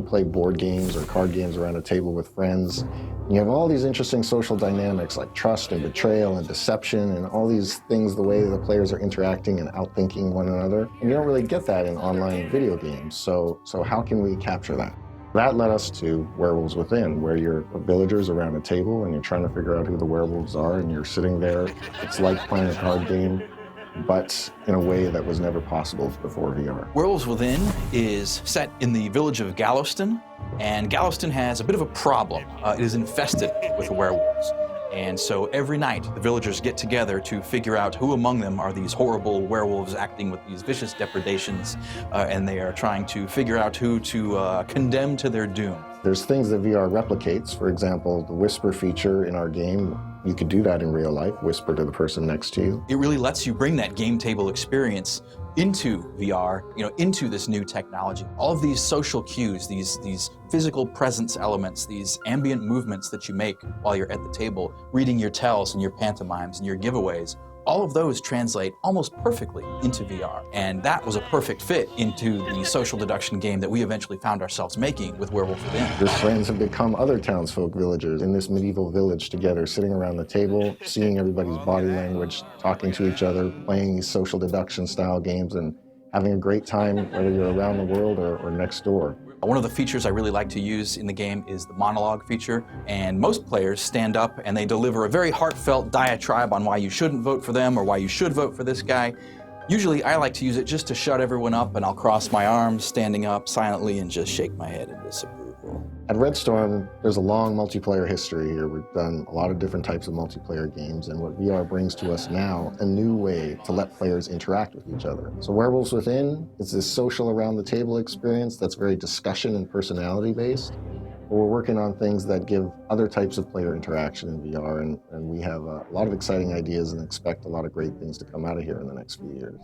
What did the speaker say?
play board games or card games around a table with friends. And you have all these interesting social dynamics like trust and betrayal and deception and all these things, the way the players are interacting and outthinking one another. And you don't really get that in online video games. So how can we capture that? That led us to Werewolves Within, where you're villagers around a table and you're trying to figure out who the werewolves are, and you're sitting there. It's like playing a card game, but in a way that was never possible before VR. Werewolves Within is set in the village of Gallowston, and Gallowston has a bit of a problem. It is infested with werewolves. And so every night, the villagers get together to figure out who among them are these horrible werewolves acting with these vicious depredations, and they are trying to figure out who to condemn to their doom. There's things that VR replicates. For example, the whisper feature in our game, you could do that in real life, whisper to the person next to you. It really lets you bring that game table experience into VR, into this new technology. All of these social cues, these physical presence elements, these ambient movements that you make while you're at the table, reading your tells and your pantomimes and your giveaways, all of those translate almost perfectly into VR. And that was a perfect fit into the social deduction game that we eventually found ourselves making with Werewolves Within. Your friends have become other townsfolk villagers in this medieval village together, sitting around the table, seeing everybody's body language, talking to each other, playing these social deduction style games, and having a great time, whether you're around the world or next door. One of the features I really like to use in the game is the monologue feature, and most players stand up and they deliver a very heartfelt diatribe on why you shouldn't vote for them or why you should vote for this guy. Usually I like to use it just to shut everyone up, and I'll cross my arms standing up silently and just shake my head in disapproval. At Red Storm, there's a long multiplayer history here. We've done a lot of different types of multiplayer games, and what VR brings to us now, a new way to let players interact with each other. So Werewolves Within is this social around the table experience that's very discussion and personality based. But we're working on things that give other types of player interaction in VR, and we have a lot of exciting ideas and expect a lot of great things to come out of here in the next few years.